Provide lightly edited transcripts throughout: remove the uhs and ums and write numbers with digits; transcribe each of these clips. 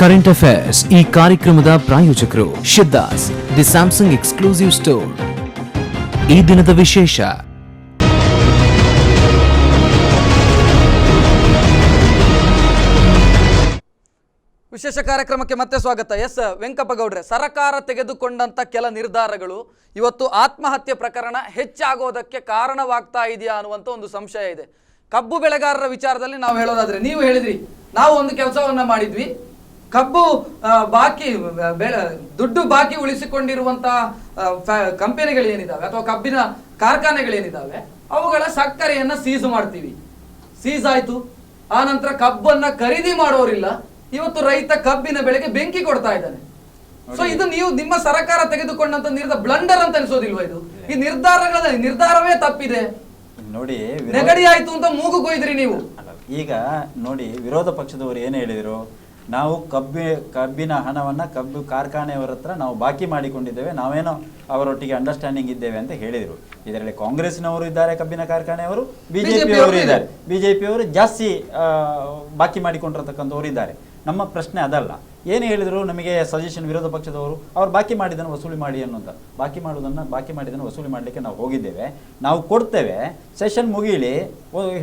Current affairs ಈ ಕಾರ್ಯಕ್ರಮದ ಪ್ರಾಯೋಜಕರು Siddhas the Samsung exclusive store. ಈ ದಿನದ ವಿಶೇಷ ವಿಶೇಷ ಕಾರ್ಯಕ್ರಮಕ್ಕೆ ಮತ್ತೆ ಸ್ವಾಗತ. ಎಸ್ ವೆಂಕಪ್ಪಗೌಡ್ರೆ, ಸರ್ಕಾರ ತೆಗೆದುಕೊಂಡಂತ ಕೆಲ ನಿರ್ಧಾರಗಳು ಇವತ್ತು ಆತ್ಮಹತ್ಯೆ ಪ್ರಕರಣ ಹೆಚ್ಚಾಗೋದಕ್ಕೆ ಕಾರಣವಾಗ್ತಾ ಇದೆಯಾ ಅನ್ನುವಂಥ ಒಂದು ಸಂಶಯ ಇದೆ. ಕಬ್ಬು ಬೆಳೆಗಾರರ ವಿಚಾರದಲ್ಲಿ ನಾವು ಹೇಳೋದಾದ್ರೆ, ನೀವು ಹೇಳಿದ್ರಿ ನಾವು ಒಂದು ಕೆಲಸವನ್ನ ಮಾಡಿದ್ವಿ, ಕಬ್ಬು ಬಾಕಿ ದುಡ್ಡು ಬಾಕಿ ಉಳಿಸಿಕೊಂಡಿರುವಂತಹ ಕಂಪನಿಗಳೇನಿದಾವೆ ಅಥವಾ ಕಬ್ಬಿನ ಕಾರ್ಖಾನೆಗಳೇನಿದಾವೆ ಅವುಗಳ ಸಕ್ಕರೆಯನ್ನ ಸೀಸ್ ಮಾಡ್ತೀವಿ. ಸೀಸ್ ಆಯ್ತು, ಆ ನಂತರ ಕಬ್ಬನ್ನ ಖರೀದಿ ಮಾಡೋರಿಲ್ಲ. ಇವತ್ತು ರೈತ ಕಬ್ಬಿನ ಬೆಳೆಗೆ ಬೆಂಕಿ ಕೊಡ್ತಾ ಇದ್ದಾನೆ. ಸೊ ಇದು ನೀವು ನಿಮ್ಮ ಸರ್ಕಾರ ತೆಗೆದುಕೊಂಡಂತ ನಿರ್ಧಾರ ಬ್ಲಂಡರ್ ಅಂತ ಅನಿಸೋದಿಲ್ವಾ? ಇದು ಈ ನಿರ್ಧಾರವೇ ತಪ್ಪಿದೆ ನೋಡಿ. ನೆಗಡಿ ಆಯ್ತು ಅಂತ ಮೂಗು ಕೊಯ್ದ್ರಿ ನೀವು. ಈಗ ನೋಡಿ, ವಿರೋಧ ಪಕ್ಷದವರು ಏನು ಹೇಳಿದರು, ನಾವು ಕಬ್ಬಿನ ಹಣವನ್ನು ಕಬ್ಬು ಕಾರ್ಖಾನೆಯವರ ಹತ್ರ ನಾವು ಬಾಕಿ ಮಾಡಿಕೊಂಡಿದ್ದೇವೆ, ನಾವೇನೋ ಅವರೊಟ್ಟಿಗೆ ಅಂಡರ್ಸ್ಟ್ಯಾಂಡಿಂಗ್ ಇದ್ದೇವೆ ಅಂತ ಹೇಳಿದರು. ಇದರಲ್ಲಿ ಕಾಂಗ್ರೆಸ್ನವರು ಇದ್ದಾರೆ, ಕಬ್ಬಿನ ಕಾರ್ಖಾನೆಯವರು, ಬಿಜೆಪಿಯವರು ಇದ್ದಾರೆ. ಬಿಜೆಪಿಯವರು ಜಾಸ್ತಿ ಬಾಕಿ ಮಾಡಿಕೊಂಡಿರತಕ್ಕಂಥವ್ರು ಇದ್ದಾರೆ. ನಮ್ಮ ಪ್ರಶ್ನೆ ಅದಲ್ಲ. ಏನು ಹೇಳಿದರು ನಮಗೆ ಸಜೆಷನ್ ವಿರೋಧ ಪಕ್ಷದವರು, ಅವ್ರು ಬಾಕಿ ಮಾಡಿದ್ದನ್ನು ವಸೂಲಿ ಮಾಡಿ ಅನ್ನೋಂಥ. ಬಾಕಿ ಮಾಡಿದ್ದನ್ನು ವಸೂಲಿ ಮಾಡಲಿಕ್ಕೆ ನಾವು ಹೋಗಿದ್ದೇವೆ, ನಾವು ಕೊಡ್ತೇವೆ, ಸೆಷನ್ ಮುಗೀಲಿ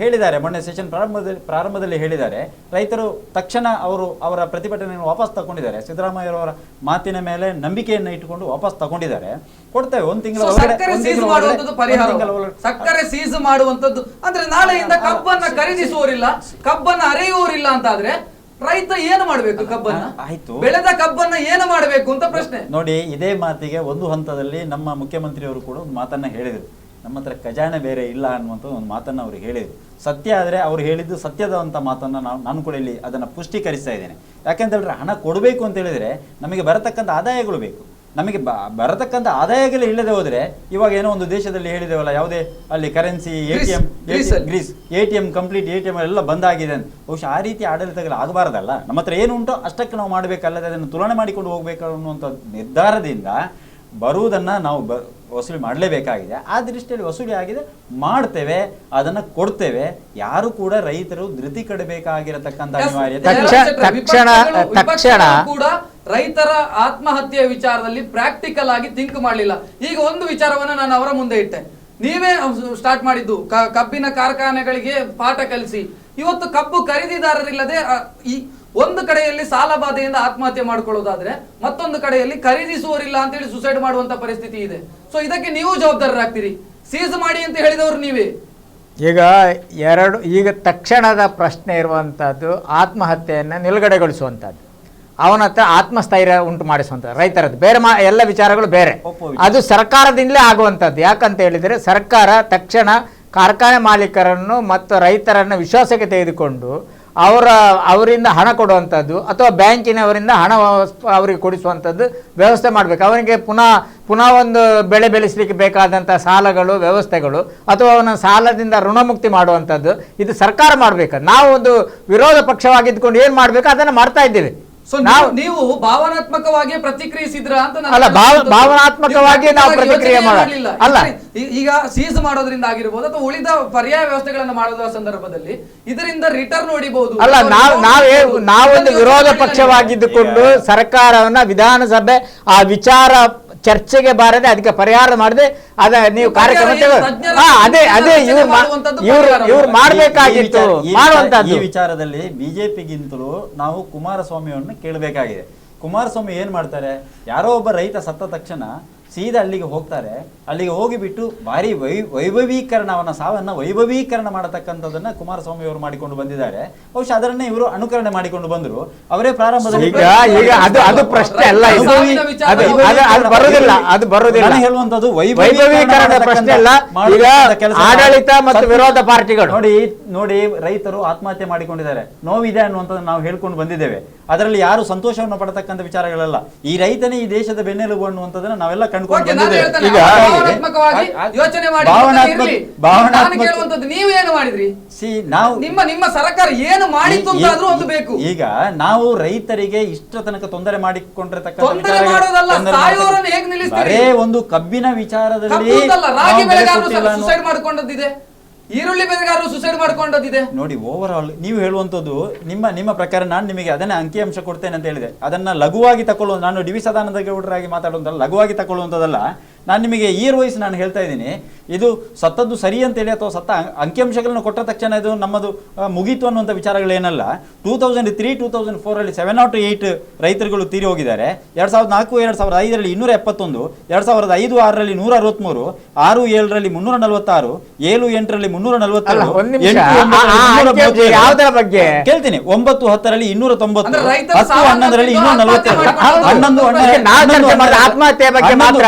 ಹೇಳಿದ್ದಾರೆ. ಮೊನ್ನೆ ಸೆಷನ್ ಪ್ರಾರಂಭದಲ್ಲಿ ಹೇಳಿದ್ದಾರೆ. ರೈತರು ತಕ್ಷಣ ಅವರ ಪ್ರತಿಭಟನೆಯನ್ನು ವಾಪಸ್ ತಗೊಂಡಿದ್ದಾರೆ. ಸಿದ್ದರಾಮಯ್ಯವರ ಮಾತಿನ ಮೇಲೆ ನಂಬಿಕೆಯನ್ನು ಇಟ್ಟುಕೊಂಡು ವಾಪಸ್ ತಗೊಂಡಿದ್ದಾರೆ. ಕೊಡ್ತೇವೆ, ಒಂದು ತಿಂಗಳ ಸಕ್ಕರೆ ಸೀಸ್ ಮಾಡುವಂತದ್ದು ಅಂದ್ರೆ ನಾಳೆಯಿಂದ ಕಬ್ಬನ್ನ ಖರೀದಿಸುವವರಿಲ್ಲ, ಕಬ್ಬನ್ನ ಅರೆಯುವವರಿಲ್ಲ ಅಂತಾದ್ರೆ ರೈತ ಏನು ಮಾಡಬೇಕು? ಕಬ್ಬನ್ನ ಆಯ್ತು, ಬೆಳೆದ ಕಬ್ಬನ್ನ ಏನು ಮಾಡಬೇಕು ಅಂತ ಪ್ರಶ್ನೆ. ನೋಡಿ, ಇದೇ ಮಾತಿಗೆ ಒಂದು ಹಂತದಲ್ಲಿ ನಮ್ಮ ಮುಖ್ಯಮಂತ್ರಿಯವರು ಕೂಡ ಒಂದು ಮಾತನ್ನ ಹೇಳಿದರು. ನಮ್ಮ ಹತ್ರ ಖಜಾನೆ ಬೇರೆ ಇಲ್ಲ ಅನ್ನುವಂಥ ಒಂದು ಮಾತನ್ನ ಅವರು ಹೇಳಿದರು. ಸತ್ಯ ಆದರೆ ಅವ್ರು ಹೇಳಿದ್ದು ಸತ್ಯದಂಥ ಮಾತನ್ನ ನಾನು ಕೂಡ ಇಲ್ಲಿ ಅದನ್ನು ಪುಷ್ಟೀಕರಿಸ್ತಾ ಇದ್ದೇನೆ. ಯಾಕೆಂತೇಳಿದ್ರೆ ಹಣ ಕೊಡಬೇಕು ಅಂತ ಹೇಳಿದ್ರೆ ನಮಗೆ ಬರತಕ್ಕಂಥ ಆದಾಯಗಳು ಬೇಕು. ನಮಗೆ ಬರತಕ್ಕಂಥ ಆದಾಯಗಳು ಇಲ್ಲದೆ ಹೋದರೆ, ಇವಾಗ ಏನೋ ಒಂದು ದೇಶದಲ್ಲಿ ಹೇಳಿದೇವಲ್ಲ, ಯಾವುದೇ ಅಲ್ಲಿ currency Greece ATM complete ATM ಎಲ್ಲ ಬಂದಾಗಿದೆ ಅಂತ. ಬಹುಶಃ ಆ ರೀತಿ ಆಡಳಿತಗಳು ಆಗಬಾರ್ದಲ್ಲ. ನಮ್ಮ ಹತ್ರ ಏನು ಉಂಟೋ ಅಷ್ಟಕ್ಕೆ ನಾವು ಮಾಡಬೇಕಲ್ಲದೆ ಅದನ್ನು ತುಲನೆ ಮಾಡಿಕೊಂಡು ಹೋಗ್ಬೇಕು ಅನ್ನುವಂಥ ನಿರ್ಧಾರದಿಂದ ಬರುವುದನ್ನು ನಾವು ವಸೂಲಿ ಮಾಡಲೇಬೇಕಾಗಿದೆ. ಆ ದೃಷ್ಟಿಯಲ್ಲಿ ವಸೂಲಿ ಆಗಿದೆ, ಮಾಡ್ತೇವೆ, ಅದನ್ನು ಕೊಡ್ತೇವೆ. ಯಾರು ಕೂಡ ರೈತರು ಧೃತಿ ಕಡಬೇಕಾಗಿರತಕ್ಕಂಥ ಅನಿವಾರ್ಯತೆ ತಕ್ಷಣ ಕೂಡ ರೈತರ ಆತ್ಮಹತ್ಯೆ ವಿಚಾರದಲ್ಲಿ ಪ್ರಾಕ್ಟಿಕಲ್ ಆಗಿ ಥಿಂಕ್ ಮಾಡಲಿಲ್ಲ. ಈಗ ಒಂದು ವಿಚಾರವನ್ನ ನಾನು ಅವರ ಮುಂದೆ ಇಟ್ಟೆ, ನೀವೇ ಸ್ಟಾರ್ಟ್ ಮಾಡಿದ್ದು ಕಬ್ಬಿನ ಕಾರ್ಖಾನೆಗಳಿಗೆ ಪಾಠ ಕಲಿಸಿ. ಇವತ್ತು ಕಬ್ಬು ಖರೀದಿದಾರರಿಲ್ಲದೆ ಈ ಒಂದು ಕಡೆಯಲ್ಲಿ ಸಾಲ ಬಾಧೆಯಿಂದ ಆತ್ಮಹತ್ಯೆ ಮಾಡ್ಕೊಳ್ಳೋದಾದ್ರೆ, ಮತ್ತೊಂದು ಕಡೆಯಲ್ಲಿ ಖರೀದಿಸುವವರಿಲ್ಲ ಅಂತ ಹೇಳಿ ಸುಸೈಡ್ ಮಾಡುವಂತ ಪರಿಸ್ಥಿತಿ ಇದೆ. ಸೊ ಇದಕ್ಕೆ ನೀವು ಜವಾಬ್ದಾರರಾಗ್ತೀರಿ. ಸೀಸ್ ಮಾಡಿ ಅಂತ ಹೇಳಿದವರು ನೀವೇ. ಈಗ ತಕ್ಷಣದ ಪ್ರಶ್ನೆ ಇರುವಂತದ್ದು ಆತ್ಮಹತ್ಯೆಯನ್ನು ನಿಲುಗಡೆಗೊಳಿಸುವಂತದ್ದು, ಅವನ ಹತ್ರ ಆತ್ಮಸ್ಥೈರ್ಯ ಉಂಟು ಮಾಡಿಸುವಂಥದ್ದು ರೈತರದ್ದು. ಬೇರೆ ಎಲ್ಲ ವಿಚಾರಗಳು ಬೇರೆ, ಅದು ಸರ್ಕಾರದಿಂದಲೇ ಆಗುವಂಥದ್ದು. ಯಾಕಂತ ಹೇಳಿದರೆ ಸರ್ಕಾರ ತಕ್ಷಣ ಕಾರ್ಖಾನೆ ಮಾಲೀಕರನ್ನು ಮತ್ತು ರೈತರನ್ನು ವಿಶ್ವಾಸಕ್ಕೆ ತೆಗೆದುಕೊಂಡು ಅವರಿಂದ ಹಣ ಕೊಡುವಂಥದ್ದು ಅಥವಾ ಬ್ಯಾಂಕಿನವರಿಂದ ಹಣ ಅವರಿಗೆ ಕೊಡಿಸುವಂಥದ್ದು ವ್ಯವಸ್ಥೆ ಮಾಡಬೇಕು. ಅವನಿಗೆ ಪುನಃ ಒಂದು ಬೆಳೆ ಬೆಳೆಸಲಿಕ್ಕೆ ಬೇಕಾದಂಥ ಸಾಲಗಳು ವ್ಯವಸ್ಥೆಗಳು ಅಥವಾ ಅವನ ಸಾಲದಿಂದ ಋಣಮುಕ್ತಿ ಮಾಡುವಂಥದ್ದು ಇದು ಸರ್ಕಾರ ಮಾಡಬೇಕು. ನಾವು ಒಂದು ವಿರೋಧ ಪಕ್ಷವಾಗಿದ್ದುಕೊಂಡು ಏನು ಮಾಡಬೇಕು ಅದನ್ನು ಮಾಡ್ತಾ ಇದ್ದೇವೆ. ನೀವು ಭಾವನಾತ್ಮಕವಾಗಿ ಪ್ರತಿಕ್ರಿಯಿಸಿದ್ರ ಅಂತ ಅಲ್ಲ, ಭಾವನಾತ್ಮಕವಾಗಿ ನಾವು ಪ್ರತಿಕ್ರಿಯೆ ಮಾಡಲಿಲ್ಲ. ಅಲ್ಲ, ಈಗ ಸೀಸ್ ಮಾಡೋದ್ರಿಂದ ಆಗಿರ್ಬೋದು ಅಥವಾ ಉಳಿದ ಪರ್ಯಾಯ ವ್ಯವಸ್ಥೆಗಳನ್ನು ಮಾಡುವ ಸಂದರ್ಭದಲ್ಲಿ ಇದರಿಂದ ರಿಟರ್ನ್ ಹೊಡಿಬಹುದು. ಅಲ್ಲ, ನಾವೊಂದು ವಿರೋಧ ಪಕ್ಷವಾಗಿದ್ದುಕೊಂಡು ಸರ್ಕಾರವನ್ನ ವಿಧಾನಸಭೆ ಆ ವಿಚಾರ ಚರ್ಚೆಗೆ ಬಾರದೆ ಅದಕ್ಕೆ ಪರಿಹಾರ ಮಾಡದೆ ನೀವು ಕಾರ್ಯಕ್ರಮ ಅದೇ ಇವ್ರು ಮಾಡಬೇಕಾಗಿತ್ತು ಮಾಡುವಂತದ್ದು. ಈ ವಿಚಾರದಲ್ಲಿ ಬಿಜೆಪಿಗಿಂತಲೂ ನಾವು ಕುಮಾರಸ್ವಾಮಿಯನ್ನು ಕೇಳಬೇಕಾಗಿದೆ. ಕುಮಾರಸ್ವಾಮಿ ಏನ್ ಮಾಡ್ತಾರೆ, ಯಾರೋ ಒಬ್ಬ ರೈತ ಸತ್ತ ತಕ್ಷಣ ಸೀದಾ ಅಲ್ಲಿಗೆ ಹೋಗ್ತಾರೆ. ಅಲ್ಲಿಗೆ ಹೋಗಿಬಿಟ್ಟು ಭಾರಿ ವೈಭವೀಕರಣ, ಅವನ ಸಾವನ್ನ ವೈಭವೀಕರಣ ಮಾಡತಕ್ಕಂಥದ್ದನ್ನ ಕುಮಾರಸ್ವಾಮಿ ಅವರು ಮಾಡಿಕೊಂಡು ಬಂದಿದ್ದಾರೆ. ಬಹುಶಃ ಅದನ್ನೇ ಇವರು ಅನುಕರಣೆ ಮಾಡಿಕೊಂಡು ಬಂದರು. ಅವರೇ ಪ್ರಾರಂಭದಲ್ಲಿ ಅದು ಪ್ರಶ್ನೆ ಅಲ್ಲ, ಅದು ಬರುವುದಿಲ್ಲ ಹೇಳುವಂತದ್ದು ವೈಭವೀಕರಣ ಪ್ರಶ್ನೆ ಅಲ್ಲ. ಈಗ ಆಡಳಿತ ಮತ್ತು ವಿರೋಧ ಪಾರ್ಟಿಗಳು ನೋಡಿ ರೈತರು ಆತ್ಮಹತ್ಯೆ ಮಾಡಿಕೊಂಡಿದ್ದಾರೆ, ನೋವಿದೆ ಅನ್ನುವಂಥದ್ದು ನಾವು ಹೇಳ್ಕೊಂಡು ಬಂದಿದ್ದೇವೆ. ಅದರಲ್ಲಿ ಯಾರು ಸಂತೋಷವನ್ನು ಪಡತಕ್ಕಂಥ ವಿಚಾರಗಳಲ್ಲ. ಈ ರೈತನೇ ಈ ದೇಶದ ಬೆನ್ನೆಲುಬು ಅನ್ನುವಂಥದ್ದನ್ನ ನಾವೆಲ್ಲ ನೀವೇನು ಮಾಡಿದ್ರಿ? ನಿಮ್ಮ ಸರ್ಕಾರ ಏನು ಮಾಡಿತ್ತು ಅಂತಾದ್ರೂ ಒಂದು ಬೇಕು. ಈಗ ನಾವು ರೈತರಿಗೆ ಇಷ್ಟ ತನಕ ತೊಂದರೆ ಮಾಡಿಕೊಂಡಿರತಕ್ಕಂಥ ಹೇಗೆ ಒಂದು ಕಬ್ಬಿನ ವಿಚಾರದಲ್ಲಿ ರಾಗಿ ಬೆಳೆಗಾರರು ಸುಸೈಡ್ ಮಾಡ್ಕೊಂಡದ್ದಿದೆ. ಈರುಳ್ಳಿ ಬೆಳೆಗಾರರು ಸುಸೈಡ್ ಮಾಡ್ಕೊಂಡದಿದೆ. ನೋಡಿ, ಓವರ್ ಆಲ್ ನೀವು ಹೇಳುವಂಥದ್ದು ನಿಮ್ಮ ಪ್ರಕಾರ ನಾನು ನಿಮಗೆ ಅದನ್ನ ಅಂಕಿಅಂಶ ಕೊಡ್ತೇನೆ ಅಂತ ಹೇಳಿದೆ. ಅದನ್ನ ಲಘುವಾಗಿ ತಗೊಳ್ಳುವುದು, ನಾನು ಡಿ ವಿ ಸದಾನಂದ ಗೌಡರಾಗಿ ಮಾತಾಡುವಂತಲ್ಲ, ಲಘುವಾಗಿ ತಗೊಳ್ಳುವಂಥದ್ದಲ್ಲ. ನಾನು ನಿಮಗೆ ಇಯರ್ ವೈಸ್ ನಾನು ಹೇಳ್ತಾ ಇದ್ದೀನಿ, ಇದು ಸತ್ತದ್ದು ಸರಿ ಅಂತೇಳಿ ಅಥವಾ ಸತ್ತ ಅಂಕಿಅಂಶಗಳನ್ನು ಕೊಟ್ಟ ತಕ್ಷಣ ಇದು ನಮ್ಮದು ಮುಗೀತು ಅನ್ನುವಂಥ ವಿಚಾರಗಳೇನಲ್ಲ. 2003, 2004 708 ರೈತರುಗಳು ತೀರಿ ಹೋಗಿದ್ದಾರೆ. 2004, 2005 271, 2005-6 163, 6-7 346, 7-8 347, ಯಾವುದರ ಬಗ್ಗೆ ಕೇಳ್ತೀನಿ, 9-10 290, ಅಂದ್ರೆ ರೈತರ 10-11 242, ಆತ್ಮಹತ್ಯೆ ಬಗ್ಗೆ ಮಾತ್ರ.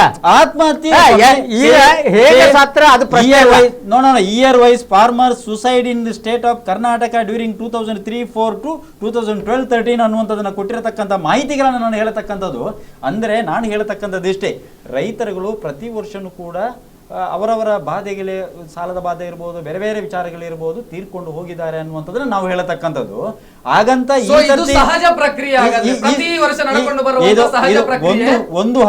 ಹೇಗೆ ಸತ್ರ ಅದು year wise farmer suicide in the state of Karnataka during 2003-4 to 2012-13 ಅನ್ನುವಂಥದ್ದನ್ನ ಕೊಟ್ಟಿರತಕ್ಕಂಥ ಮಾಹಿತಿಗಳನ್ನು ನಾನು ಹೇಳತಕ್ಕಂಥದ್ದು. ಅಂದ್ರೆ ನಾನು ಹೇಳತಕ್ಕಂಥದ್ದು ಇಷ್ಟೇ, ರೈತರುಗಳು ಪ್ರತಿ ವರ್ಷನೂ ಕೂಡ ಅವರವರ ಬಾಧೆಗಳೇ, ಸಾಲದ ಬಾಧೆ ಇರ್ಬೋದು, ಬೇರೆ ಬೇರೆ ವಿಚಾರಗಳಿರ್ಬೋದು, ತೀರ್ಕೊಂಡು ಹೋಗಿದ್ದಾರೆ ಅನ್ನುವಂಥದ್ದನ್ನ ನಾವು ಹೇಳತಕ್ಕಂಥದ್ದು. ಹಾಗಂತ ಸಹಜ ಪ್ರಕ್ರಿಯೆ, ಪ್ರತಿ ವರ್ಷ ನಡ್ಕೊಂಡು ಬರುವ ಸಹಜ ಪ್ರಕ್ರಿಯೆ. ಒಂದು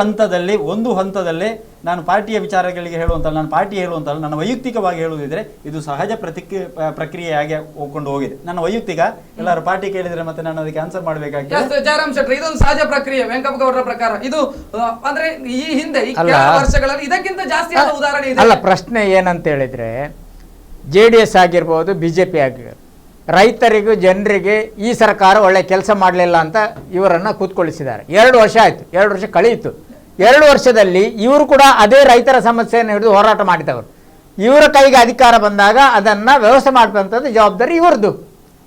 ಹಂತದಲ್ಲಿ ನಾನು ಪಾರ್ಟಿಯ ವಿಚಾರಗಳಿಗೆ ಹೇಳುವಂತಲ್ಲ, ನಾನು ಪಾರ್ಟಿ ಹೇಳುವಂತಲ್ಲ, ನನ್ನ ವೈಯಕ್ತಿಕವಾಗಿ ಹೇಳುವುದಿದ್ರೆ ಇದು ಸಹಜ ಪ್ರಕ್ರಿಯೆಯಾಗಿ ಹೋಗ್ಕೊಂಡು ಹೋಗಿದೆ. ನನ್ನ ವೈಯಕ್ತಿಕ, ಎಲ್ಲರೂ ಪಾರ್ಟಿ ಕೇಳಿದ್ರೆ ಮತ್ತೆ ನಾನು ಅದಕ್ಕೆ ಆನ್ಸರ್ ಮಾಡಬೇಕಾಗ್ತದೆ. ಜಯರಾಮ್ ಶೆಟ್ಟಿ, ಇದೊಂದು ಸಹಜ ಪ್ರಕ್ರಿಯೆ ವೆಂಕಪ್ಪಗೌಡರ ಪ್ರಕಾರ. ಇದು ಅಂದ್ರೆ ಈ ಹಿಂದೆ ವರ್ಷಗಳಲ್ಲಿ ಇದಕ್ಕಿಂತ ಜಾಸ್ತಿ ಉದಾಹರಣೆ ಇದೆ. ಅಲ್ಲ, ಪ್ರಶ್ನೆ ಏನಂತ ಹೇಳಿದ್ರೆ, JDS ಆಗಿರ್ಬೋದು, BJP ಆಗಿರ್ಬೋದು, ರೈತರಿಗೂ ಜನರಿಗೆ ಈ ಸರ್ಕಾರ ಒಳ್ಳೆ ಕೆಲಸ ಮಾಡಲಿಲ್ಲ ಅಂತ ಇವರನ್ನ ಕೂತ್ಕೊಳಿಸಿದ್ದಾರೆ. 2 ವರ್ಷ ಆಯ್ತು, 2 ವರ್ಷ ಕಳೆಯಿತು. 2 ವರ್ಷದಲ್ಲಿ ಇವರು ಕೂಡ ಅದೇ ರೈತರ ಸಮಸ್ಯೆಯನ್ನು ಹಿಡಿದು ಹೋರಾಟ ಮಾಡಿದವರು. ಇವರ ಕೈಗೆ ಅಧಿಕಾರ ಬಂದಾಗ ಅದನ್ನ ವ್ಯವಸ್ಥೆ ಮಾಡುವಂಥದ್ದು ಜವಾಬ್ದಾರಿ ಇವ್ರದ್ದು.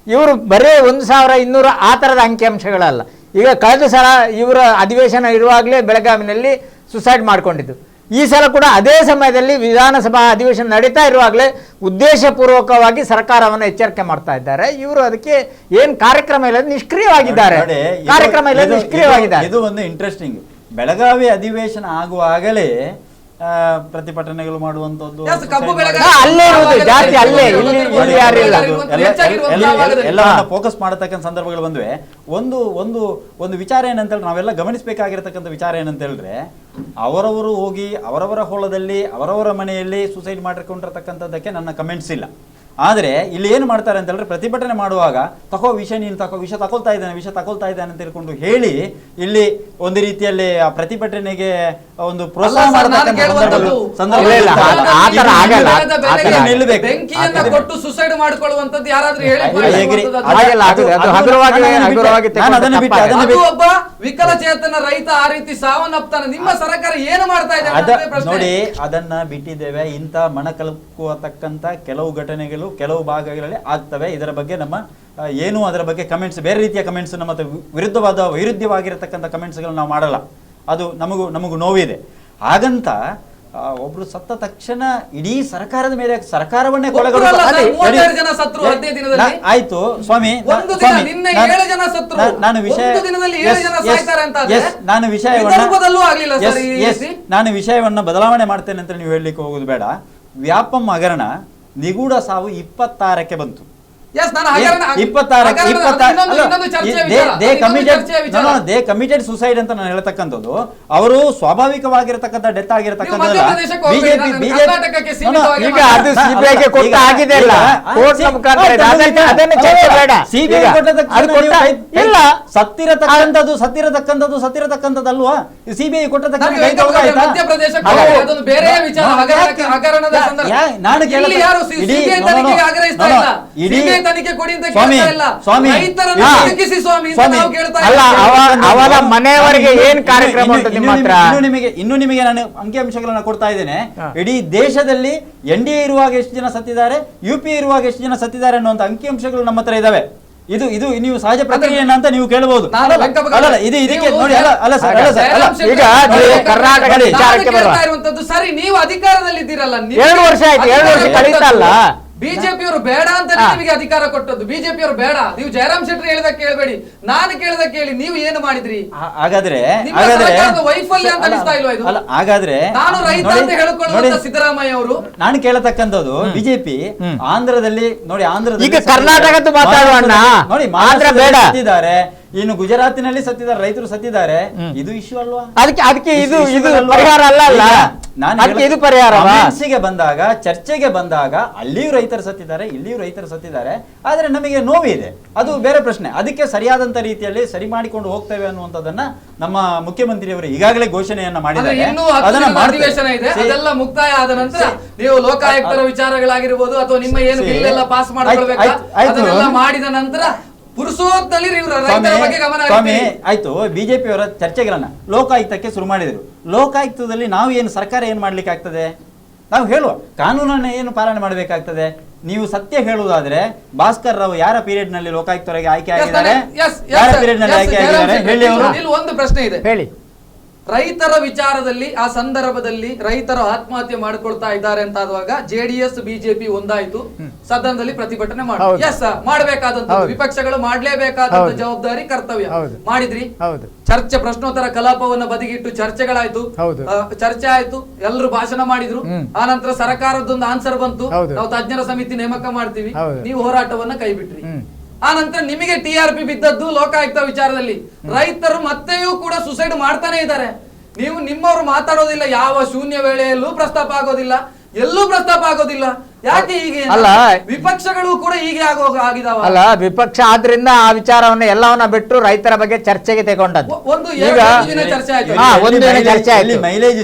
ಇವರು ಬರೀ 1200 ಆ ಥರದ ಅಂಕಿಅಂಶಗಳಲ್ಲ. ಈಗ ಕಳೆದ ಸಲ ಇವರ ಅಧಿವೇಶನ ಇರುವಾಗಲೇ ಬೆಳಗಾವಿನಲ್ಲಿ ಸುಸೈಡ್ ಮಾಡಿಕೊಂಡಿದ್ದು. ಈ ಸಲ ಕೂಡ ಅದೇ ಸಮಯದಲ್ಲಿ ವಿಧಾನಸಭಾ ಅಧಿವೇಶನ ನಡೀತಾ ಇರುವಾಗಲೇ ಉದ್ದೇಶಪೂರ್ವಕವಾಗಿ ಸರ್ಕಾರವನ್ನು ಎಚ್ಚರಿಕೆ ಮಾಡ್ತಾ ಇದ್ದಾರೆ. ಇವರು ಅದಕ್ಕೆ ಏನು ಕಾರ್ಯಕ್ರಮ ಇಲ್ಲ, ನಿಷ್ಕ್ರಿಯವಾಗಿದ್ದಾರೆ. ಇದು ಒಂದು ಇಂಟ್ರೆಸ್ಟಿಂಗ್. ಬೆಳಗಾವಿ ಅಧಿವೇಶನ ಆಗುವಾಗಲೇ ಪ್ರತಿಭಟನೆಗಳು ಮಾಡುವಂತದ್ದು ಎಲ್ಲವನ್ನ ಫೋಕಸ್ ಮಾಡತಕ್ಕಂಥ ಸಂದರ್ಭಗಳು ಬಂದ್ವೆ. ಒಂದು ವಿಚಾರ ಏನಂತ ಹೇಳಿದ್ರೆ, ನಾವೆಲ್ಲ ಗಮನಿಸಬೇಕಾಗಿರತಕ್ಕಂಥ ವಿಚಾರ ಏನಂತ ಹೇಳಿದ್ರೆ, ಅವರವರು ಹೋಗಿ ಅವರವರ ಹೊಲದಲ್ಲಿ ಅವರವರ ಮನೆಯಲ್ಲಿ ಸೂಸೈಡ್ ಮಾಡಿಕೊಂಡಿರ್ತಕ್ಕಂಥದ್ದಕ್ಕೆ ನನ್ನ ಕಮೆಂಟ್ಸ್ ಇಲ್ಲ. ಆದರೆ ಇಲ್ಲಿ ಏನು ಮಾಡ್ತಾರೆ ಅಂತ ಹೇಳಿದ್ರೆ, ಪ್ರತಿಭಟನೆ ಮಾಡುವಾಗ ವಿಷ ತಗೊಳ್ತಾ ಇದ್ದಾನೆ ಅಂತ ಹೇಳ್ಕೊಂಡು ಹೇಳಿ ಇಲ್ಲಿ ಒಂದು ರೀತಿಯಲ್ಲಿ ಆ ಪ್ರತಿಭಟನೆಗೆ ಒಂದು ಪ್ರೋತ್ಸಾಹ ವಿಕಲಚೇತನ ರೈತ ಆ ರೀತಿ ಸಾವನ್ನಪ್ತಾನೆ, ನಿಮ್ಮ ಸರ್ಕಾರ ಏನು ಮಾಡ್ತಾ ಇದೆ ನೋಡಿ. ಅದನ್ನ ಬಿಟ್ಟಿದ್ದೇವೆ. ಇಂಥ ಮನಕಲುಕುವತಕ್ಕಂತ ಕೆಲವು ಘಟನೆಗಳು ಕೆಲವು ಭಾಗಗಳಲ್ಲಿ ಆಗ್ತವೆ. ಇದರ ಬಗ್ಗೆ ನಮ್ಮ ಏನು ಅದರ ಬಗ್ಗೆ ಕಮೆಂಟ್ಸ್, ಬೇರೆ ರೀತಿಯ ಕಮೆಂಟ್ಸ್, ಮತ್ತೆ ವೈರುಧ್ಯವಾಗಿರತಕ್ಕಂಥ ಕಮೆಂಟ್ಸ್ಗಳನ್ನು ನಾವು ಮಾಡಲ್ಲ. ಅದು ನಮಗೂ ನೋವಿದೆ. ಹಾಗಂತ ಒಬ್ರು ಸತ್ತ ತಕ್ಷಣ ಇಡೀ ಸರ್ಕಾರದ ಮೇಲೆ ಸರ್ಕಾರವನ್ನೇ ಆಯ್ತು ಸ್ವಾಮಿ. ನಾನು ವಿಷಯವನ್ನ ಬದಲಾವಣೆ ಮಾಡ್ತೇನೆ ಅಂತ ನೀವು ಹೇಳಲಿಕ್ಕೆ ಹೋಗುದು ಬೇಡ. ವ್ಯಾಪಂ ಹಗರಣ ನಿಗೂಢ ಸಾವು 26ಕ್ಕೆ ಬಂತು. ಕಮಿಟೆಡ್ ಸುಸೈಡ್ ಅಂತ ನಾನು ಹೇಳ್ತಕ್ಕಂಥದ್ದು. ಅವರು ಸ್ವಾಭಾವಿಕವಾಗಿರತಕ್ಕಂಥ ಡೆತ್ ಆಗಿರತಕ್ಕಂಥದ್ದಲ್ಲ. ಸತ್ತಿರತಕ್ಕಂಥದ್ದಲ್ವಾ ಸಿಬಿಐ ಕೊಟ್ಟತಕ್ಕಂಥ ಅವರ ಮನೆಯವರಿಗೆ ಏನ್ ಕಾರ್ಯಕ್ರಮ ಇನ್ನು ನಿಮಗೆ ನಾನು ಅಂಕಿಅಂಶಗಳನ್ನ ಕೊಡ್ತಾ ಇದ್ದೇನೆ. ಇಡೀ ದೇಶದಲ್ಲಿ NDA ಇರುವಾಗ ಎಷ್ಟು ಜನ ಸತ್ತಿದ್ದಾರೆ, UPA ಇರುವಾಗ ಎಷ್ಟು ಜನ ಸತ್ತಿದ್ದಾರೆ ಅನ್ನುವಂತ ಅಂಕಿಅಂಶಗಳು ನಮ್ಮ ಹತ್ರ ಇದಾವೆ. ಇದು ನೀವು ಸಹಜ ಪ್ರಕ್ರಿಯೆ ಅಂತ ನೀವು ಕೇಳಬಹುದು. ಇದಕ್ಕೆ ನೋಡಿ, ಈಗ ಕರ್ನಾಟಕ ಸರಿ, ನೀವು ಅಧಿಕಾರದಲ್ಲಿದ್ದೀರಲ್ಲ, 2 ವರ್ಷ ಆಯ್ತು, 2 ವರ್ಷ ಕಳೀತಲ್ಲ. ಬಿಜೆಪಿಯವರು ಬೇಡ ಅಂತ ನಿಮಗೆ ಅಧಿಕಾರ ಕೊಟ್ಟದ್ದು. ಬಿಜೆಪಿಯವರು ಬೇಡ, ನೀವು ಜಯರಾಮ್ ಶೆಟ್ಟಿ ಹೇಳಿದ ಕೇಳಬೇಡಿ, ನಾನು ಕೇಳಿದ ಕೇಳಿ. ನೀವು ಏನು ಮಾಡಿದ್ರಿ? ಹಾಗಾದ್ರೆ ವೈಫಲ್ಯ ಅಂತ ಅನಿಸ್ತಾ ಇಲ್ವಾ ಇದು? ಹಾಗಾದ್ರೆ ನಾನು ರೈತ ಅಂತ ಹೇಳಿಕೊಳ್ಳುವಂತ ಸಿದ್ದರಾಮಯ್ಯ ಅವರು. ನಾನು ಕೇಳತಕ್ಕಂಥದ್ದು, ಬಿಜೆಪಿ ಆಂಧ್ರದಲ್ಲಿ ನೋಡಿ, ಈಗ ಕರ್ನಾಟಕದ ಮಾತಾಡೋಣ ನೋಡಿ, ಆಂಧ್ರ ಬೇಡ. ಇನ್ನು ಗುಜರಾತಿನಲ್ಲಿ ಸತ್ತಿದ್ದಾರೆ, ರೈತರು ಸತ್ತಿದ್ದಾರೆ, ಇದು ಇಶ್ಯೂ ಅಲ್ವಾ? ಅದಕ್ಕೆ ಇದು ಪರಿಹಾರ ಅಲ್ಲ. ಅದಕ್ಕೆ ಇದು ಪರಿಹಾರ ಬಂದಾಗ, ಚರ್ಚೆಗೆ ಬಂದಾಗ ಅಲ್ಲಿಯೂ ರೈತರು ಸತ್ತಿದ್ದಾರೆ, ಇಲ್ಲಿಯೂ ರೈತರು ಸತ್ತಿದ್ದಾರೆ, ಆದ್ರೆ ನಮಗೆ ನೋವಿದೆ, ಅದು ಬೇರೆ ಪ್ರಶ್ನೆ. ಅದಕ್ಕೆ ಸರಿಯಾದಂತ ರೀತಿಯಲ್ಲಿ ಸರಿ ಮಾಡಿಕೊಂಡು ಹೋಗ್ತೇವೆ ಅನ್ನುವಂಥದ್ದನ್ನ ನಮ್ಮ ಮುಖ್ಯಮಂತ್ರಿಯವರು ಈಗಾಗಲೇ ಘೋಷಣೆಯನ್ನ ಮಾಡಿದ್ದಾರೆ. ಅಧಿವೇಶನ ಇದೆ, ಅದೆಲ್ಲ ಮುಕ್ತಾಯ ಆದ ನಂತರ ನೀವು ಲೋಕಾಯುಕ್ತರ ವಿಚಾರಗಳಾಗಿರ್ಬೋದು ಅಥವಾ ನಿಮ್ಮ ಏನು ಬಿಲ್ ಎಲ್ಲ ಪಾಸ್ ಮಾಡ್ಕೊಳ್ಬೇಕು ಅದನ್ನೆಲ್ಲ ಮಾಡಿದ ನಂತರ ಪುರುಷೋತ್ತಲ್ಲಿ ರೈತರ ಬಗ್ಗೆ ಗಮನ ಆಯ್ತು. ಬಿಜೆಪಿಯವರ ಚರ್ಚೆಗಳನ್ನ ಲೋಕಾಯುಕ್ತಕ್ಕೆ ಶುರು ಮಾಡಿದ್ರು. ಲೋಕಾಯುಕ್ತದಲ್ಲಿ ನಾವು ಏನು ಸರ್ಕಾರ ಏನು ಮಾಡ್ಲಿಕ್ಕೆ ಆಗ್ತದೆ? ನಾವು ಹೇಳುವ ಕಾನೂನನ್ನ ಏನು ಪಾಲನೆ ಮಾಡಬೇಕಾಗ್ತದೆ? ನೀವು ಸತ್ಯ ಹೇಳುವುದಾದ್ರೆ ಭಾಸ್ಕರ್ ರಾವ್ ಯಾರ ಪೀರಿಯಡ್ ನಲ್ಲಿ ಲೋಕಾಯುಕ್ತರಿಗೆ ಆಯ್ಕೆ ಆಗಿದ್ದಾರೆ? ಯಾರ ಪೀರಿಯಡ್ ನಲ್ಲಿ ಆಯ್ಕೆ ಆಗಿದ್ದಾರೆ ಹೇಳಿ. ಅವರು ಒಂದು ಪ್ರಶ್ನೆ ಇದೆ, ಹೇಳಿ. ರೈತರ ವಿಚಾರದಲ್ಲಿ ಆ ಸಂದರ್ಭದಲ್ಲಿ ರೈತರು ಆತ್ಮಹತ್ಯೆ ಮಾಡ್ಕೊಳ್ತಾ ಇದ್ದಾರೆ ಅಂತ ಆದಾಗ ಜೆಡಿಎಸ್ ಬಿಜೆಪಿ ಒಂದಾಯ್ತು, ಸದನದಲ್ಲಿ ಪ್ರತಿಭಟನೆ ಮಾಡಬೇಕಾದಂತ ವಿಪಕ್ಷಗಳು ಮಾಡ್ಲೇಬೇಕಾದಂತ ಜವಾಬ್ದಾರಿ ಕರ್ತವ್ಯ ಮಾಡಿದ್ರಿ. ಚರ್ಚೆ ಪ್ರಶ್ನೋತ್ತರ ಕಲಾಪವನ್ನ ಬದಿಗಿಟ್ಟು ಚರ್ಚೆಗಳಾಯ್ತು, ಚರ್ಚೆ ಆಯ್ತು, ಎಲ್ಲರೂ ಭಾಷಣ ಮಾಡಿದ್ರು. ಆ ನಂತರ ಸರ್ಕಾರದೊಂದು ಆನ್ಸರ್ ಬಂತು, ನಾವು ತಜ್ಞರ ಸಮಿತಿ ನೇಮಕ ಮಾಡ್ತೀವಿ, ನೀವು ಹೋರಾಟವನ್ನ ಕೈ ಬಿಟ್ರಿ. ಆ ನಂತರ ನಿಮಗೆ TRP ಬಿದ್ದದ್ದು ಲೋಕಾಯುಕ್ತ ವಿಚಾರದಲ್ಲಿ. ರೈತರು ಮತ್ತೆಯೂ ಕೂಡ ಸುಸೈಡ್ ಮಾಡ್ತಾನೆ ಇದ್ದಾರೆ. ನೀವು ನಿಮ್ಮವರು ಮಾತಾಡೋದಿಲ್ಲ, ಯಾವ ಶೂನ್ಯ ವೇಳೆಯಲ್ಲೂ ಪ್ರಸ್ತಾಪ ಆಗೋದಿಲ್ಲ, ಎಲ್ಲೂ ಪ್ರಸ್ತಾಪ ಆಗೋದಿಲ್ಲ. ಯಾಕೆ ಹೀಗೆ? ಅಲ್ಲ, ವಿಪಕ್ಷಗಳು ಕೂಡ ಹೀಗೆ ಆಗಿದಾವ. ಅಲ್ಲ, ವಿಪಕ್ಷ ಆದ್ರಿಂದ ಆ ವಿಚಾರವನ್ನ ಎಲ್ಲವನ್ನ ಬಿಟ್ಟು ರೈತರ ಬಗ್ಗೆ ಚರ್ಚೆಗೆ ತಗೊಂಡದ್ದು. ಒಂದು ದಿನ ಚರ್ಚೆ ಆಯ್ತು, ಒಂದು ದಿನ ಚರ್ಚೆ ಆಯ್ತು. ಮೈಲೇಜ್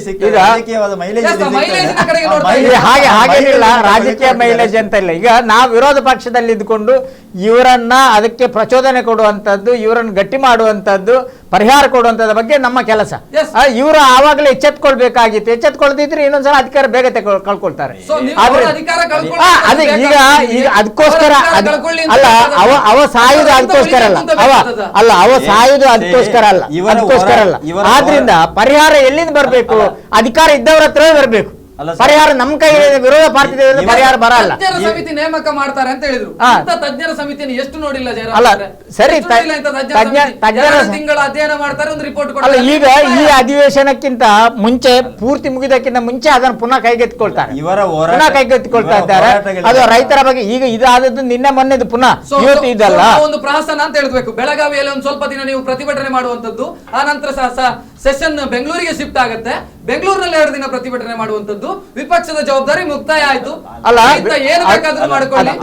ಹಾಗೇನಿಲ್ಲ, ರಾಜಕೀಯ ಮೈಲೇಜ್ ಅಂತ ಇಲ್ಲ. ಈಗ ನಾವು ವಿರೋಧ ಪಕ್ಷದಲ್ಲಿ ಇದ್ಕೊಂಡು ಇವರನ್ನ ಅದಕ್ಕೆ ಪ್ರಚೋದನೆ ಕೊಡುವಂತದ್ದು, ಇವರನ್ನ ಗಟ್ಟಿ ಮಾಡುವಂತದ್ದು, ಪರಿಹಾರ ಕೊಡುವಂತದ ಬಗ್ಗೆ ನಮ್ಮ ಕೆಲಸ. ಇವರು ಆವಾಗಲೇ ಎಚ್ಚೆತ್ಕೊಳ್ಬೇಕಾಗಿತ್ತು. ಎಚ್ಚೆತ್ಕೊಳ್ದಿದ್ರೆ ಇನ್ನೊಂದ್ಸಲ ಅಧಿಕಾರ ಬೇಗ ಕಳ್ಕೊಳ್ತಾರೆ. ಅದೇ ಈಗ ಅದಕ್ಕೋಸ್ಕರ ಅಲ್ಲ, ಅವ ಸಾಯುದು ಅದಕ್ಕೋಸ್ಕರ ಅಲ್ಲ, ಅವ ಸಾಯುದು ಅದಕ್ಕೋಸ್ಕರ ಅಲ್ಲ. ಆದ್ರಿಂದ ಪರಿಹಾರ ಎಲ್ಲಿಂದ ಬರ್ಬೇಕು? ಅಧಿಕಾರ ಇದ್ದವ್ರ ಹತ್ರವೇ ಬರ್ಬೇಕು. ಪರಿಹಾರ ನಮ್ ಕೈ ವಿರೋಧ ಪಾರ್ಟಿ ಪರಿಹಾರ ಬರಲ್ಲ. ತಜ್ಞರ ಸಮಿತಿ ನೇಮಕ ಮಾಡ್ತಾರೆ ಅಂತ ಹೇಳಿದ್ರು. ತಜ್ಞರ ಸಮಿತಿಯನ್ನು ಎಷ್ಟು ನೋಡಿಲ್ಲ ಅಲ್ಲ, ಸರಿ, ತಿಂಗಳ ಅಧ್ಯಯನ ಮಾಡ್ತಾರೆ, ಒಂದು ರಿಪೋರ್ಟ್ ಅಲ್ಲ. ಈಗ ಈ ಅಧಿವೇಶನಕ್ಕಿಂತ ಮುಂಚೆ, ಪೂರ್ತಿ ಮುಗಿದಕ್ಕಿಂತ ಮುಂಚೆ ಅದನ್ನು ಪುನಃ ಕೈಗೆತ್ತಿಕೊಳ್ತಾರೆ, ಕೈಗೆತ್ತಿಕೊಳ್ತಾ ಇದ್ದಾರೆ. ಅದು ರೈತರ ಬಗ್ಗೆ. ಈಗ ಇದಾದದ್ದು ನಿನ್ನೆ ಮೊನ್ನೆದು, ಪುನಃ ಇವತ್ತು ಇದಲ್ಲ. ಒಂದು ಪ್ರಾಸನ ಅಂತ ಹೇಳ್ಬೇಕು. ಬೆಳಗಾವಿಯಲ್ಲಿ ಒಂದು ಸ್ವಲ್ಪ ದಿನ ನೀವು ಪ್ರತಿಭಟನೆ ಮಾಡುವಂತದ್ದು, ಆ ನಂತರ ಸೆಷನ್ ಬೆಂಗಳೂರಿಗೆ ಶಿಫ್ಟ್ ಆಗುತ್ತೆ, ಬೆಂಗಳೂರಿನಲ್ಲಿ 2 ದಿನ ಪ್ರತಿಭಟನೆ ಮಾಡುವಂತದ್ದು. ವಿಪಕ್ಷದ ಜವಾಬ್ದಾರಿ ಮುಕ್ತಾಯ ಆಯ್ತು. ಅಲ್ಲ, ಏನು ಬೇಕಾದ್ರೂ ಮಾಡ್ಕೊಳ್ಳಿ.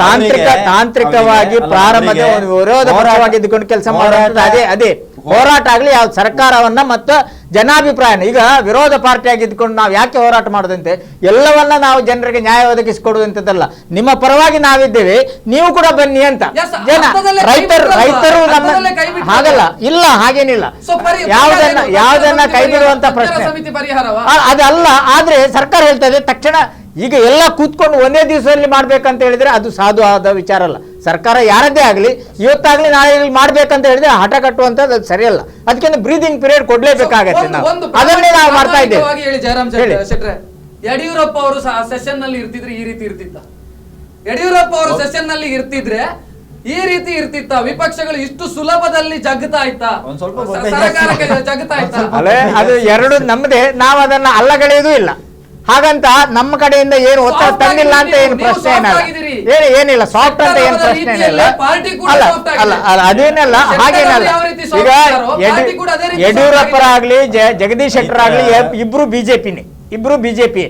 ತಾಂತ್ರಿಕವಾಗಿ ಪ್ರಾರಂಭದ ವಿರೋಧ ಪಕ್ಷವಾಗಿದ್ದುಕೊಂಡು ಕೆಲಸ ಮಾಡುವಂತದ್ದು ಅದೇ ಹೋರಾಟ ಆಗ್ಲಿ, ಯಾವ ಸರ್ಕಾರವನ್ನ ಮತ್ತು ಜನಾಭಿಪ್ರಾಯ. ಈಗ ವಿರೋಧ ಪಾರ್ಟಿ ಆಗಿದ್ದುಕೊಂಡು ನಾವು ಯಾಕೆ ಹೋರಾಟ ಮಾಡೋದಂತೆ, ಎಲ್ಲವನ್ನ ನಾವು ಜನರಿಗೆ ನ್ಯಾಯ ಒದಗಿಸಿಕೊಡುವಂತದ್ದಲ್ಲ. ನಿಮ್ಮ ಪರವಾಗಿ ನಾವಿದ್ದೇವೆ, ನೀವು ಕೂಡ ಬನ್ನಿ ಅಂತ ರೈತರು ನಮ್ಮ ಹಾಗಲ್ಲ. ಇಲ್ಲ, ಹಾಗೇನಿಲ್ಲ. ಯಾವ್ದನ್ನ ಕೈ ಬಿಡುವಂತ ಪ್ರಶ್ನೆ ಅದಲ್ಲ. ಆದ್ರೆ ಸರ್ಕಾರ ಹೇಳ್ತದೆ ತಕ್ಷಣ ಈಗ ಎಲ್ಲ ಕೂತ್ಕೊಂಡು ಒಂದೇ ದಿವಸದಲ್ಲಿ ಮಾಡ್ಬೇಕಂತ ಹೇಳಿದ್ರೆ ಅದು ಸಾಧು ಆದ ವಿಚಾರ ಅಲ್ಲ. ಸರ್ಕಾರ ಯಾರದ್ದೇ ಆಗ್ಲಿ, ಇವತ್ತಾಗ್ಲಿ ನಾಳೆ ಮಾಡ್ಬೇಕಂತ ಹೇಳಿದ್ರೆ ಹಠ ಕಟ್ಟುವಂತದ್ದು ಅದು ಸರಿಯಲ್ಲ. ಅದಕ್ಕೆ ಬ್ರೀದಿಂಗ್ ಪೀರಿಯಡ್ ಕೊಡ್ಲೇಬೇಕಾಗತ್ತೆ. ಅದನ್ನೇ ನಾವು ಮಾಡ್ತಾ ಇದ್ದೇವೆ. ಯಡಿಯೂರಪ್ಪ ಅವರು ಸೆಷನ್ ನಲ್ಲಿ ಇರ್ತಿದ್ರೆ ಈ ರೀತಿ ಇರ್ತಿತ್ತ? ಯಡಿಯೂರಪ್ಪ ಅವರು ಸೆಷನ್ ನಲ್ಲಿ ಇರ್ತಿದ್ರೆ ಈ ರೀತಿ ಇರ್ತಿತ್ತ? ವಿಪಕ್ಷಗಳು ಇಷ್ಟು ಸುಲಭದಲ್ಲಿ ಜಗ್ತಾ ಇತ್ತಾ? ಸರ್ಕಾರಕ್ಕೆ ಜಗ್ತಾ ಇತ್ತಾ? ಅದು ಎರಡು ನಮ್ಮದೇ, ನಾವು ಅದನ್ನ ಅಲ್ಲಗಳೆಯೋದು ಇಲ್ಲ. ಹಾಗಂತ ನಮ್ಮ ಕಡೆಯಿಂದ ಏನು ಒತ್ತಡ ತಂದಿಲ್ಲ ಅಂತ ಏನು ಪ್ರಶ್ನೆ ಏನಿಲ್ಲ. ಸಾಫ್ಟ್ ಅಂತ ಏನು ಪ್ರಶ್ನೆ ಏನಿಲ್ಲ. ಅಲ್ಲ, ಅದೇನಲ್ಲ, ಹಾಗೇನಲ್ಲ. ಈಗ ಯಡಿಯೂರಪ್ಪರಾಗ್ಲಿ ಜಗದೀಶ್ ಶೆಟ್ಟರ್ ಆಗ್ಲಿ ಇಬ್ರು ಬಿಜೆಪಿ.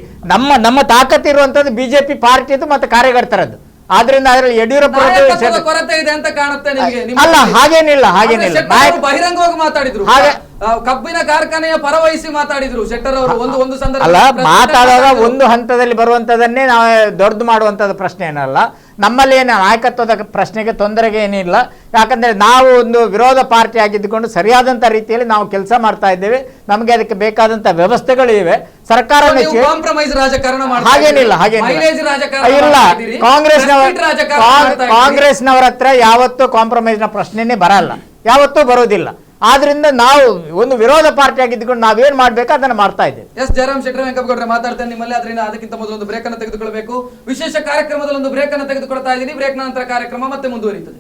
ನಮ್ಮ ತಾಕತ್ತಿರುವಂತದ್ದು ಬಿಜೆಪಿ ಪಾರ್ಟಿದು ಮತ್ತೆ ಕಾರ್ಯಕರ್ತರದ್ದು. ಆದ್ರಿಂದ ಅದರಲ್ಲಿ ಯಡಿಯೂರಪ್ಪ ಕೊರತೆ ಇದೆ ಅಂತ ಕಾಣುತ್ತೆ ನಿಮಗೆ? ಅಲ್ಲ, ಹಾಗೇನಿಲ್ಲ. ಬಹಿರಂಗವಾಗಿ ಮಾತಾಡಿದ್ರು, ಕಬ್ಬಿನ ಕಾರ್ಖಾನೆಯ ಪರವಹಿಸಿ ಮಾತಾಡಿದ್ರು ಶೆಟ್ಟರ್ ಅವರು ಒಂದು ಸಂದರ್ಭ. ಅಲ್ಲ, ಮಾತಾಡುವಾಗ ಒಂದು ಹಂತದಲ್ಲಿ ಬರುವಂತದನ್ನೇ ನಾವು ದೊಡ್ಡದು ಮಾಡುವಂತದ್ದು ಪ್ರಶ್ನೆ ಏನಲ್ಲ. ನಮ್ಮಲ್ಲಿ ಏನು ನಾಯಕತ್ವದ ಪ್ರಶ್ನೆಗೆ ತೊಂದರೆಗೆ ಏನಿಲ್ಲ. ಯಾಕಂದ್ರೆ ನಾವು ಒಂದು ವಿರೋಧ ಪಾರ್ಟಿ ಆಗಿದ್ದುಕೊಂಡು ಸರಿಯಾದಂತ ರೀತಿಯಲ್ಲಿ ನಾವು ಕೆಲಸ ಮಾಡ್ತಾ ಇದ್ದೇವೆ. ನಮಗೆ ಅದಕ್ಕೆ ಬೇಕಾದಂತ ವ್ಯವಸ್ಥೆಗಳು ಇವೆ. ಸರ್ಕಾರ ಹಾಗೇನಿಲ್ಲ ಇಲ್ಲ. ಕಾಂಗ್ರೆಸ್ನವರ ಹತ್ರ ಯಾವತ್ತೂ ಕಾಂಪ್ರಮೈಸ್ ನ ಪ್ರಶ್ನೆನೇ ಬರಲ್ಲ, ಯಾವತ್ತೂ ಬರೋದಿಲ್ಲ. ಆದ್ರಿಂದ ನಾವು ಒಂದು ವಿರೋಧ ಪಾರ್ಟಿ ಆಗಿದ್ದುಕೊಂಡು ನಾವೇನ್ ಮಾಡ್ಬೇಕು ಅದನ್ನ ಮಾಡ್ತಾ ಇದ್ದೇವೆ. ಜಯರಾಮ್ ಶೆಟ್ಟರ್ ವೆಂಕಪ್ಪಗೌಡ್ರೆ ಮಾತಾಡ್ತೇನೆ ನಿಮ್ಮಲ್ಲಿ. ಅದರಿಂದ ಅದಕ್ಕಿಂತ ಮೊದಲು ಒಂದು ಬ್ರೇಕ್ ಅನ್ನು ತೆಗೆದುಕೊಳ್ಬೇಕು. ವಿಶೇಷ ಕಾರ್ಯಕ್ರಮದಲ್ಲಿ ಒಂದು ಬ್ರೇಕ್ ಅನ್ನು ತೆಗೆದುಕೊಳ್ತಾ ಇದ್ದೀನಿ. ಬ್ರೇಕ್ ನಂತರ ಕಾರ್ಯಕ್ರಮ ಮತ್ತೆ ಮುಂದುವರಿಯುತ್ತದೆ.